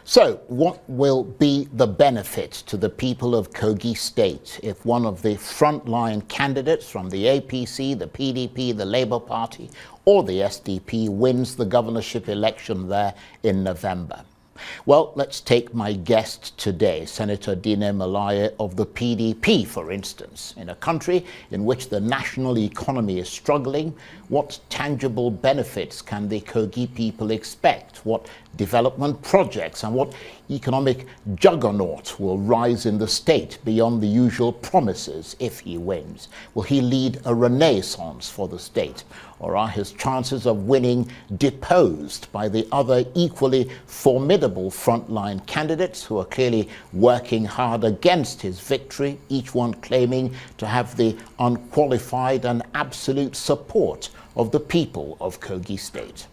So, what will be the benefit to the people of Kogi State if one of the frontline candidates from the APC, the PDP, the Labour Party, or the SDP wins the governorship election there in November? Well, let's take my guest today, Senator Dino Melaye of the PDP, for instance. In a country in which the national economy is struggling, what tangible benefits can the Kogi people expect? What development projects and what economic juggernaut will rise in the state beyond the usual promises if he wins? Will he lead a renaissance for the state? Or are his chances of winning deposed by the other equally formidable frontline candidates who are clearly working hard against his victory, each one claiming to have the unqualified and absolute support of the people of Kogi State?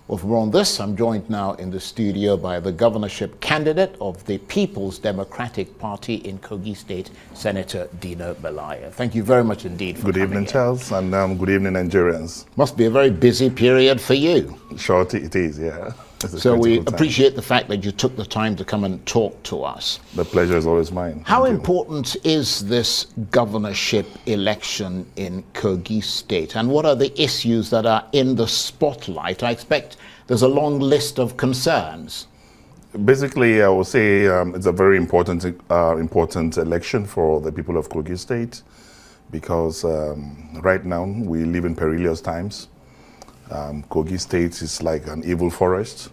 Well, for more on this, I'm joined now in the studio by the governorship candidate of the People's Democratic Party in Kogi State, Senator Dino Melaye. Thank you very much indeed for coming. Good evening, Charles, and good evening, Nigerians. Must be a very busy period for you. Sure, it is, yeah. So we appreciate the fact that you took the time to come and talk to us. The pleasure is always mine. How important is this governorship election in Kogi State, and what are the issues that are in the spotlight? I expect there's a long list of concerns. Basically, I would say it's a very important election for the people of Kogi State because right now we live in perilous times. Kogi State is like an evil forest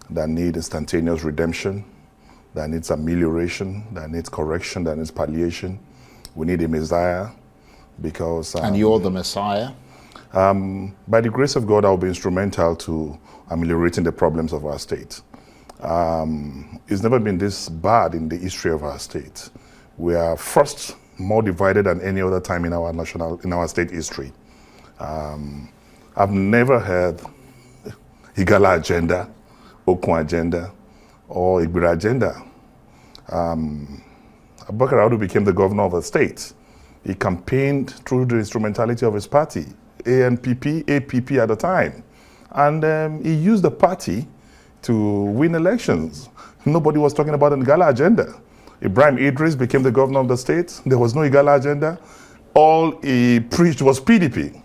that needs instantaneous redemption, that needs amelioration, that needs correction, that needs palliation. We need a Messiah because... and you're the Messiah? By the grace of God, I'll be instrumental to ameliorating the problems of our state. It's never been this bad in the history of our state. We are first more divided than any other time in our state history. I've never heard Igala agenda, Okun agenda, or Igbira agenda. Abubakar Audu became the governor of the state. He campaigned through the instrumentality of his party, ANPP, APP at the time. And he used the party to win elections. Nobody was talking about an Igala agenda. Ibrahim Idris became the governor of the state. There was no Igala agenda. All he preached was PDP.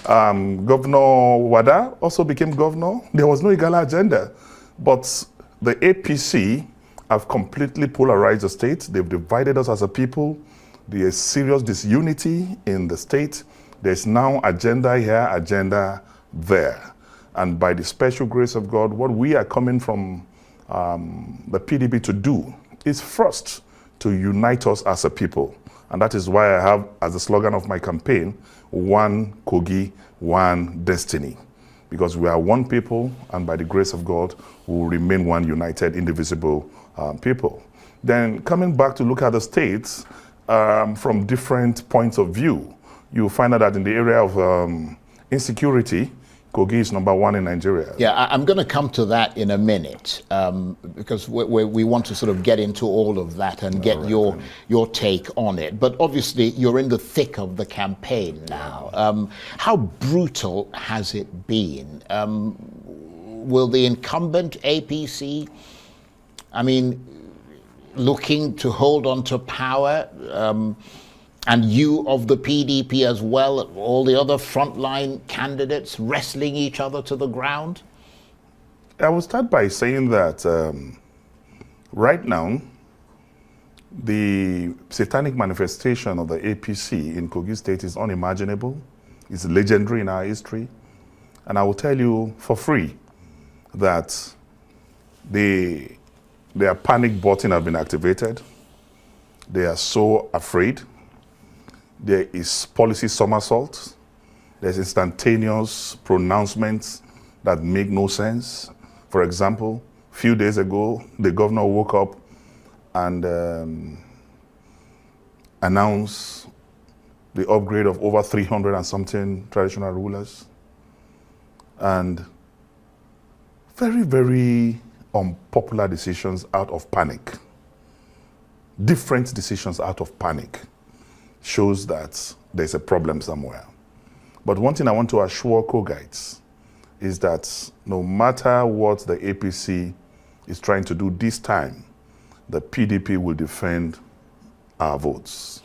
Governor Wada also became governor. There was no Igala agenda. But the APC have completely polarized the state. They've divided us as a people. There is serious disunity in the state. There's now agenda here, agenda there. And by the special grace of God, what we are coming from the PDP to do is first to unite us as a people. And that is why I have, as the slogan of my campaign, one Kogi, one destiny. Because we are one people, and by the grace of God, we will remain one united, indivisible people. Then coming back to look at the states from different points of view, you'll find out that in the area of insecurity, Kogi is #1 in Nigeria. Yeah, I'm going to come to that in a minute because we want to sort of get into all of that and get your take on it. But obviously, you're in the thick of the campaign now. How brutal has it been? Will the incumbent APC, looking to hold on to power, and you of the PDP as well, all the other frontline candidates wrestling each other to the ground? I will start by saying that right now, the satanic manifestation of the APC in Kogi State is unimaginable. It's legendary in our history. And I will tell you for free that their panic button have been activated. They are so afraid. There is policy somersault. There's instantaneous pronouncements that make no sense. For example, a few days ago, the governor woke up and announced the upgrade of over 300 and something traditional rulers. And very, very unpopular decisions out of panic. Different decisions out of panic. Shows that there's a problem somewhere. But one thing I want to assure Kogites is that no matter what the APC is trying to do this time, the PDP will defend our votes.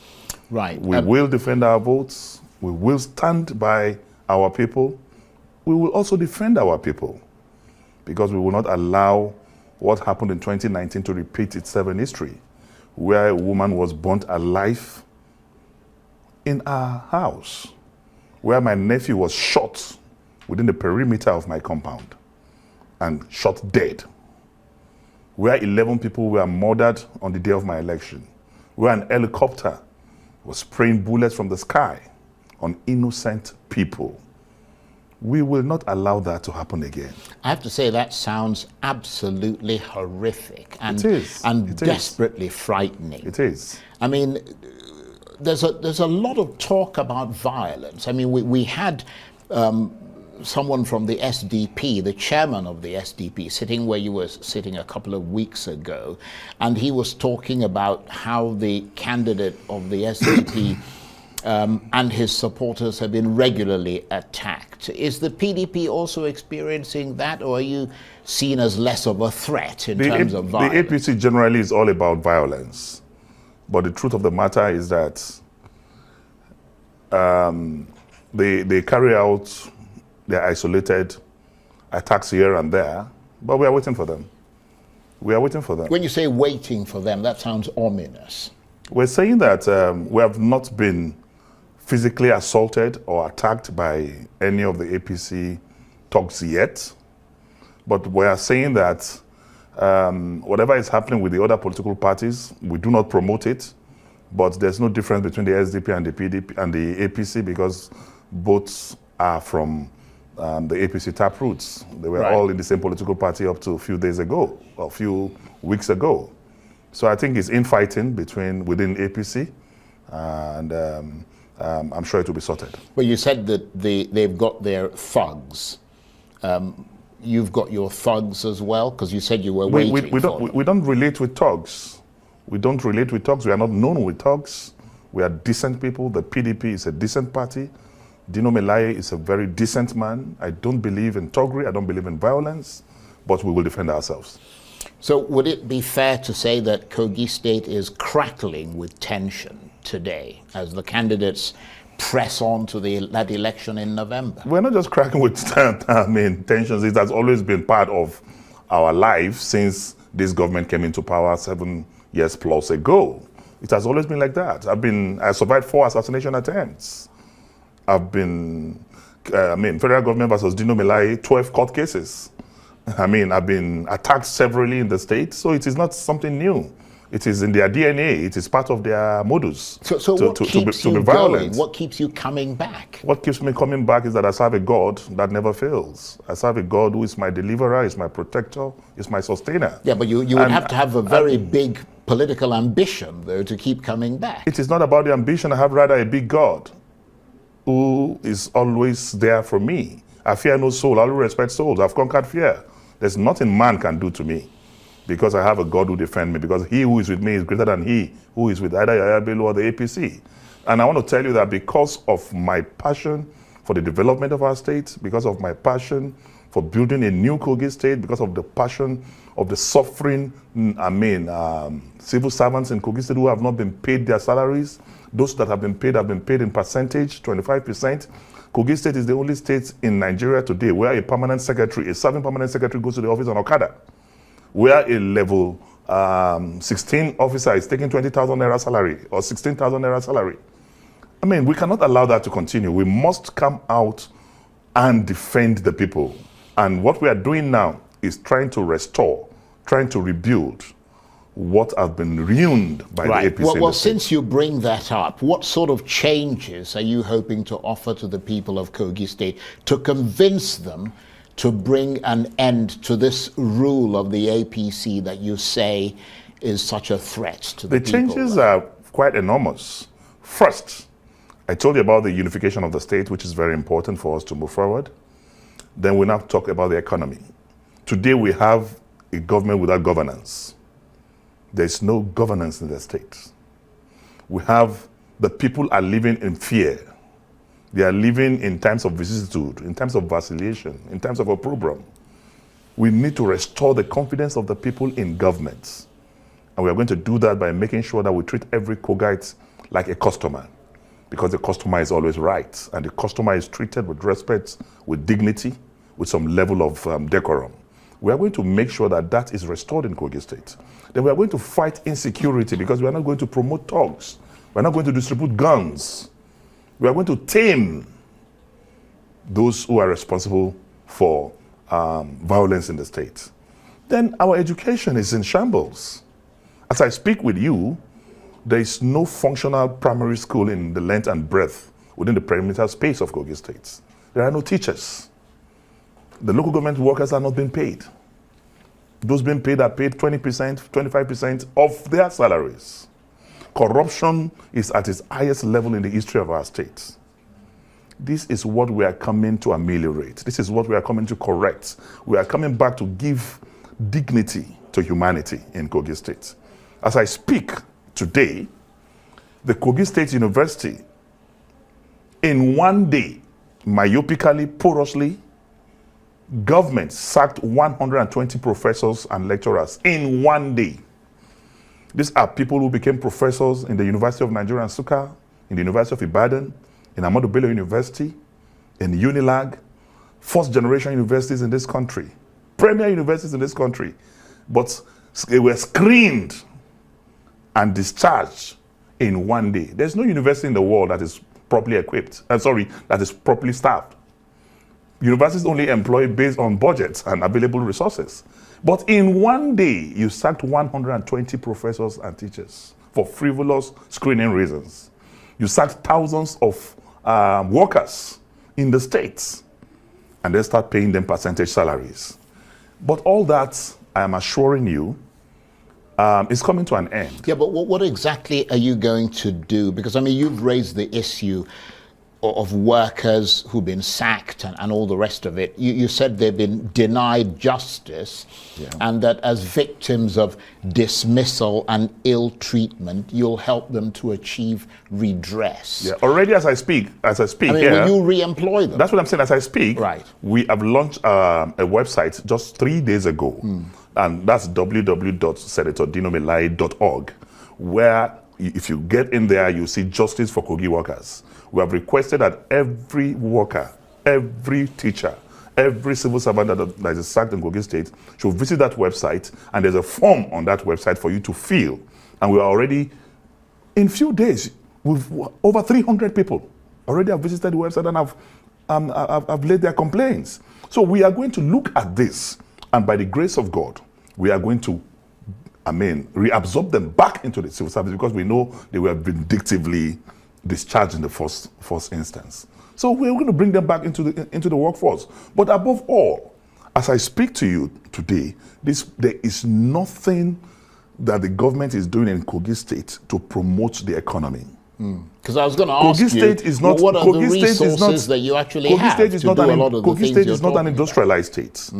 Right. We will defend our votes. We will stand by our people. We will also defend our people, because we will not allow what happened in 2019 to repeat itself in history, where a woman was burnt alive in our house, where my nephew was shot within the perimeter of my compound and shot dead, where 11 people were murdered on the day of my election, where an helicopter was spraying bullets from the sky on innocent people. We will not allow that to happen again. I have to say that sounds absolutely horrific and, It is. and It is. desperately frightening. It is. I mean, there's a lot of talk about violence. I mean, we had someone from the SDP, the chairman of the SDP, sitting where you were sitting a couple of weeks ago, and he was talking about how the candidate of the SDP and his supporters have been regularly attacked. Is the PDP also experiencing that, or are you seen as less of a threat in terms of violence? The APC generally is all about violence. But the truth of the matter is that they carry out their isolated attacks here and there, but we are waiting for them. We are waiting for them. When you say waiting for them, that sounds ominous. We're saying that we have not been physically assaulted or attacked by any of the APC thugs yet, but we are saying that whatever is happening with the other political parties, we do not promote it, but there's no difference between the SDP and the PDP and the APC, because both are from the APC taproots. They were all in the same political party up to a few days ago, or a few weeks ago. So I think it's infighting within APC, and I'm sure it will be sorted. But you said that they've got their thugs. You've got your thugs as well, because you said you were waiting we don't relate with thugs. We don't relate with thugs. We are not known with thugs. We are decent people. The PDP is a decent party. Dino Melaye is a very decent man. I don't believe in thuggery. I don't believe in violence, but we will defend ourselves. So would it be fair to say that Kogi State is crackling with tension today as the candidates press on to that election in November? We're not just cracking with tensions. It has always been part of our life since this government came into power 7 years plus ago. It has always been like that. I survived 4 assassination attempts. I've been, federal government versus Dino Melaye, 12 court cases. I've been attacked severally in the state, so it is not something new. It is in their DNA. It is part of their modus what keeps you be violent. going? What keeps you coming back? What keeps me coming back is that I serve a God that never fails. I serve a God who is my deliverer, is my protector, is my sustainer. Yeah, but you would have to have a very big political ambition, though, to keep coming back. It is not about the ambition. I have rather a big God who is always there for me. I fear no soul. I always respect souls. I've conquered fear. There's nothing man can do to me, because I have a God who defends me, because he who is with me is greater than he who is with either Yaya Bello or the APC. And I want to tell you that because of my passion for the development of our state, because of my passion for building a new Kogi state, because of the passion of the suffering, civil servants in Kogi state who have not been paid their salaries. Those that have been paid in percentage, 25%. Kogi state is the only state in Nigeria today where a serving permanent secretary goes to the office on Okada, where a level 16 officer is taking 20,000 naira salary or 16,000 naira salary. We cannot allow that to continue. We must come out and defend the people. And what we are doing now is trying to restore, trying to rebuild what has been ruined by the APC. Well, since you bring that up, what sort of changes are you hoping to offer to the people of Kogi State to convince them to bring an end to this rule of the APC that you say is such a threat to the people? The changes are quite enormous. First, I told you about the unification of the state, which is very important for us to move forward. Then we now talk about the economy. Today we have a government without governance. There's no governance in the state. We have the people are living in fear. They are living in times of vicissitude, in times of vacillation, in times of opprobrium. We need to restore the confidence of the people in governments. And we are going to do that by making sure that we treat every Kogite like a customer, because the customer is always right, and the customer is treated with respect, with dignity, with some level of decorum. We are going to make sure that that is restored in Kogi State. Then we are going to fight insecurity, because we are not going to promote thugs. We are not going to distribute guns. We are going to tame those who are responsible for violence in the state. Then our education is in shambles. As I speak with you, there is no functional primary school in the length and breadth within the perimeter space of Kogi State. There are no teachers. The local government workers are not being paid. Those being paid are paid 20%, 25% of their salaries. Corruption is at its highest level in the history of our state. This is what we are coming to ameliorate. This is what we are coming to correct. We are coming back to give dignity to humanity in Kogi State. As I speak today, the Kogi State University, in one day, myopically, porously, government sacked 120 professors and lecturers in one day. These are people who became professors in the University of Nigeria and Nsukka, in the University of Ibadan, in Ahmadu Bello University, in UNILAG, first generation universities in this country, premier universities in this country, but they were screened and discharged in one day. There's no university in the world that is properly equipped, that is properly staffed. Universities only employ based on budgets and available resources. But in one day, you sacked 120 professors and teachers for frivolous screening reasons. You sacked thousands of workers in the states, and then start paying them percentage salaries. But all that, I am assuring you, is coming to an end. Yeah, but what exactly are you going to do? Because, I mean, you've raised the issue of workers who've been sacked and all the rest of it. You said they've been denied justice, and that as victims of dismissal and ill treatment, you'll help them to achieve redress. Yeah, already as I speak I mean, here, will you re-employ them? That's what I'm saying. As I speak, right. We have launched a website just 3 days ago, and that's www.senatordinoMelaye.org, where if you get in there, you see justice for Kogi workers. We have requested that every worker, every teacher, every civil servant that is sacked in Kogi State should visit that website, and there's a form on that website for you to fill. And we are already, in few days, with over 300 people already have visited the website and have laid their complaints. So we are going to look at this, and by the grace of God, we are going to, reabsorb them back into the civil service, because we know they were vindictively discharged in the first instance. So we're going to bring them back into the workforce. But above all, as I speak to you today, there is nothing that the government is doing in Kogi State to promote the economy. Because I was going to ask you, what are the resources that you actually have to do a lot of the things Kogi State is not an industrialized state.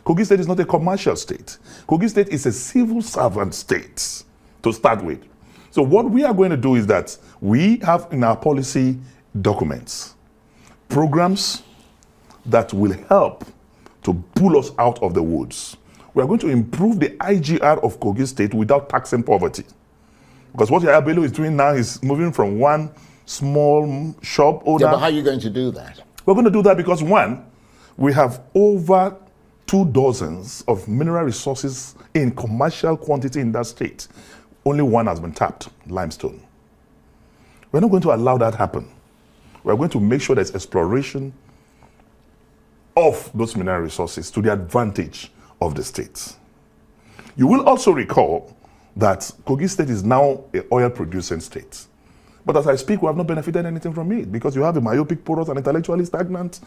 Kogi State is not a commercial state. Kogi State is a civil servant state to start with. So what we are going to do is that we have in our policy documents programs that will help to pull us out of the woods. We are going to improve the IGR of Kogi State without taxing poverty. Because what Yahya Bello is doing now is moving from one small shop owner. Yeah, but how are you going to do that? We're going to do that because, one, we have over 2 dozens of mineral resources in commercial quantity in that state. Only one has been tapped, limestone. We're not going to allow that happen. We're going to make sure there's exploration of those mineral resources to the advantage of the state. You will also recall that Kogi State is now an oil-producing state. But as I speak, we have not benefited anything from it, because you have a myopic, porous, and intellectually stagnant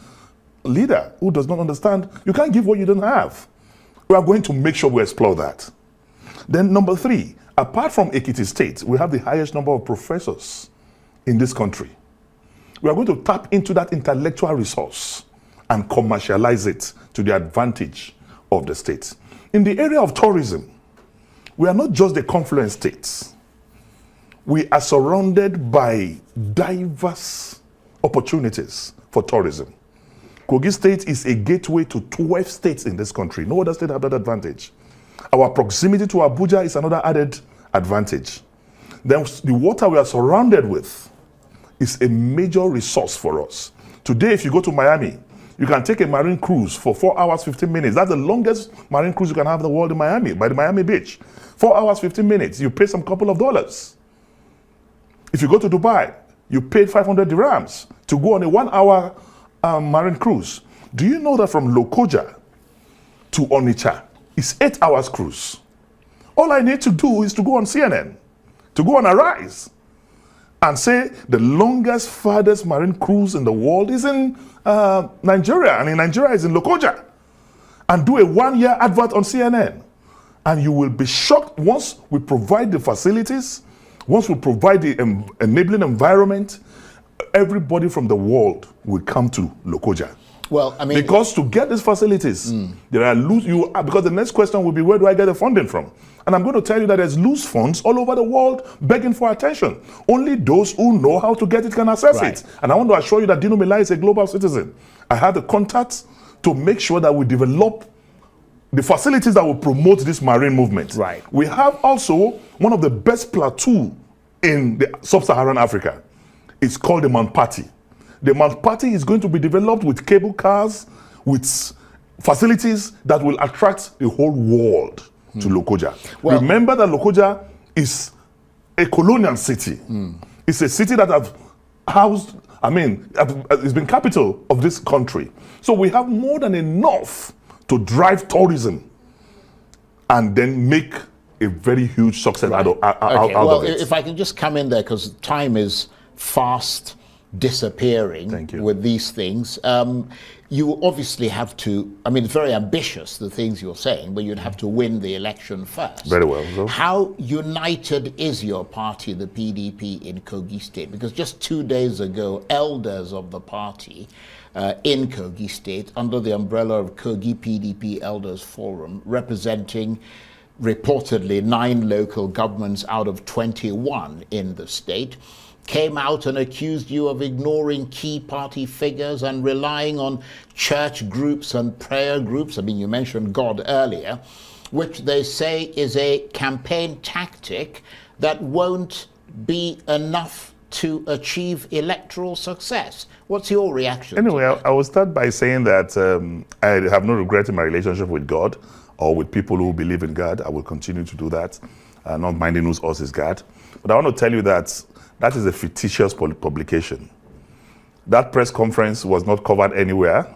leader who does not understand. You can't give what you don't have. We are going to make sure we explore that. Then number 3, apart from Ekiti State, we have the highest number of professors in this country. We are going to tap into that intellectual resource and commercialize it to the advantage of the state. In the area of tourism, we are not just the confluence states. We are surrounded by diverse opportunities for tourism. Kogi State is a gateway to 12 states in this country. No other state have that advantage. Our proximity to Abuja is another added advantage. Then the water we are surrounded with is a major resource for us. Today, if you go to Miami, you can take a marine cruise for 4 hours, 15 minutes. That's the longest marine cruise you can have in the world in Miami, by the Miami beach. 4 hours, 15 minutes. You pay some couple of dollars. If you go to Dubai, you pay 500 dirhams to go on a 1 hour marine cruise. Do you know that from Lokoja to Onitsha, it's 8 hours cruise? All I need to do is to go on CNN, to go on Arise, and say the longest, farthest marine cruise in the world is in Nigeria, and in Nigeria is in Lokoja, and do a 1 year advert on CNN. And you will be shocked once we provide the facilities, once we provide the enabling environment, everybody from the world will come to Lokoja. Well, I mean, because to get these facilities, there are because the next question will be, where do I get the funding from? And I'm going to tell you that there's loose funds all over the world begging for attention. Only those who know how to get it can access it. And I want to assure you that Dino Melaye is a global citizen. I have the contacts to make sure that we develop the facilities that will promote this marine movement. Right. We have also one of the best plateaux in the sub-Saharan Africa. It's called the Mount Patti. The Mount Patti is going to be developed with cable cars, with facilities that will attract the whole world to Lokoja. Well, remember that Lokoja is a colonial city. It's a city that have housed, it's been capital of this country. So we have more than enough to drive tourism and then make a very huge success out of it. If I can just come in there, because time is fast disappearing with these things. You obviously have to, it's very ambitious, the things you're saying, but you'd have to win the election first. Very well. So. How united is your party, the PDP, in Kogi State? Because just 2 days ago, elders of the party in Kogi State, under the umbrella of Kogi PDP Elders Forum, representing reportedly 9 local governments out of 21 in the state, came out and accused you of ignoring key party figures and relying on church groups and prayer groups. You mentioned God earlier, which they say is a campaign tactic that won't be enough to achieve electoral success. What's your reaction? Anyway, I will start by saying that I have no regret in my relationship with God or with people who believe in God. I will continue to do that, not minding whose horse is God. But I want to tell you that that is a fictitious publication. That press conference was not covered anywhere.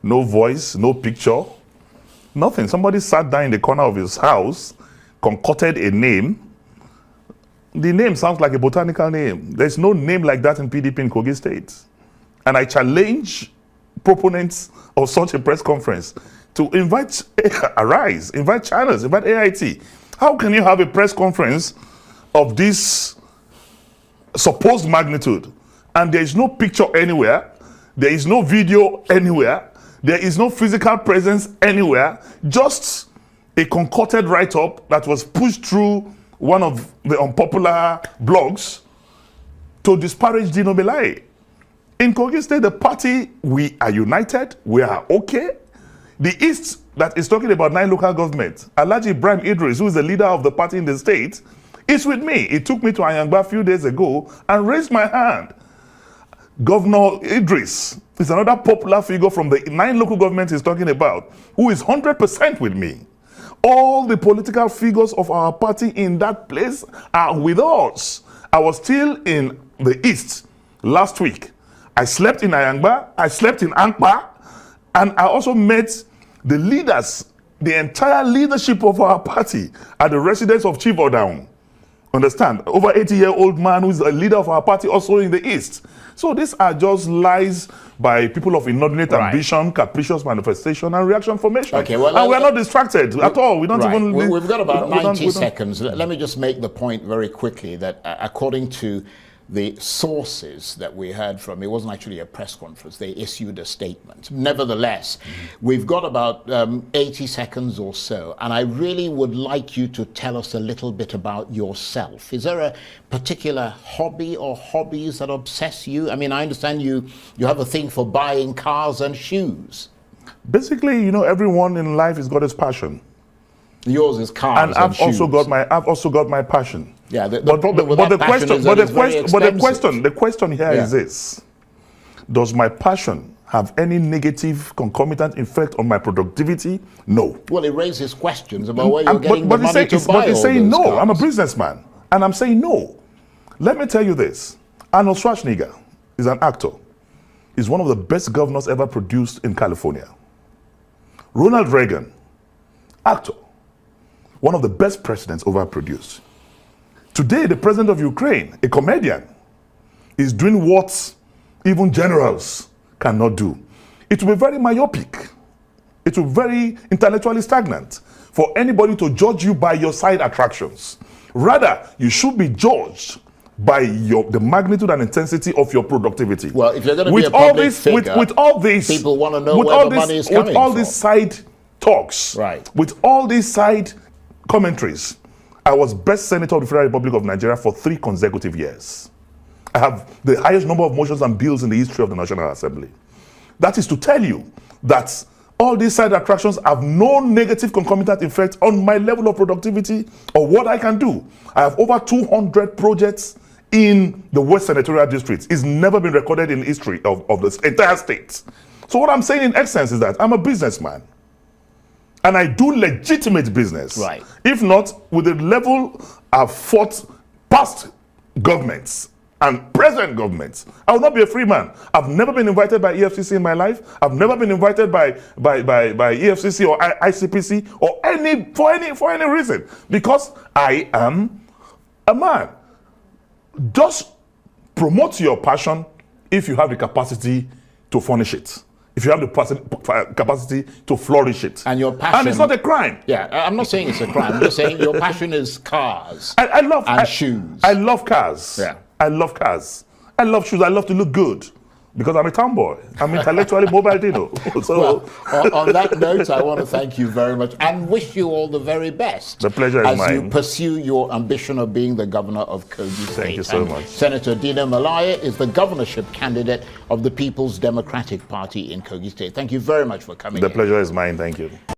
No voice, no picture, nothing. Somebody sat down in the corner of his house, concocted a name. The name sounds like a botanical name. There's no name like that in PDP in Kogi State. And I challenge proponents of such a press conference to invite Arise, invite channels, invite AIT. How can you have a press conference of this supposed magnitude and there is no picture anywhere, there is no video anywhere, there is no physical presence anywhere, just a concocted write-up that was pushed through one of the unpopular blogs to disparage Dino Melaye? In Kogi State, the party, we are united, we are okay. The East that is talking about 9 local governments, Alhaji Ibrahim Idris, who is the leader of the party in the state, is with me. He took me to Ayangba a few days ago and raised my hand. Governor Idris is another popular figure from the 9 local governments he's talking about, who is 100% with me. All the political figures of our party in that place are with us. I was still in the East last week. I slept in Ayangba, I slept in Ankpa, and I also met the leaders, the entire leadership of our party at the residence of Chief Odaun. Understand? Over 80-year-old man who is a leader of our party also in the East. So these are just lies by people of inordinate ambition, capricious manifestation, and reaction formation. Okay, well, and we're not distracted at all. We don't even... We've got about 90 seconds. Let me just make the point very quickly that according to the sources that we heard from, it wasn't actually a press conference, they issued a statement. Nevertheless, we've got about 80 seconds or so, and I really would like you to tell us a little bit about yourself. Is there a particular hobby or hobbies that obsess you? I mean, I understand you have a thing for buying cars and shoes. Basically, you know, everyone in life has got his passion. Yours is cars and I've shoes. I've also got my passion. Yeah, the problem with that passion is that it's very expensive. The question here is this: does my passion have any negative concomitant effect on my productivity? No. Well, it raises questions about where you're getting the money to buy all But it's saying no. cars. I'm a businessman, and I'm saying no. Let me tell you this: Arnold Schwarzenegger is an actor. He's one of the best governors ever produced in California. Ronald Reagan, actor, one of the best presidents ever produced. Today, the president of Ukraine, a comedian, is doing what even generals cannot do. It will be very myopic. It will be very intellectually stagnant for anybody to judge you by your side attractions. Rather, you should be judged by the magnitude and intensity of your productivity. Well, if you're going to be a public figure, with all this, people want to know where the money is coming from. With all these side talks, right? With all these side commentaries, I was best senator of the Federal Republic of Nigeria for 3 consecutive years. I have the highest number of motions and bills in the history of the National Assembly. That is to tell you that all these side attractions have no negative concomitant effect on my level of productivity or what I can do. I have over 200 projects in the West Senatorial District. It's never been recorded in history of this entire state. So what I'm saying in essence is that I'm a businessman. And I do legitimate business. Right. If not, with the level I've fought past governments and present governments, I will not be a free man. I've never been invited by EFCC in my life. I've never been invited by EFCC or ICPC or for any reason, because I am a man. Just promote your passion if you have the capacity to furnish it. If you have the capacity to flourish it. And your passion... And it's not a crime. Yeah, I'm not saying it's a crime. I'm just saying your passion is cars shoes. I love cars. Yeah. I love cars. I love shoes. I love to look good. Because I'm a tomboy. I'm intellectually mobile, Dino. So, well, on that note, I want to thank you very much and wish you all the very best. The pleasure is mine. As you pursue your ambition of being the governor of Kogi State. Thank you so much. Senator Dino Melaye is the governorship candidate of the People's Democratic Party in Kogi State. Thank you very much for coming in. The pleasure is mine. Thank you.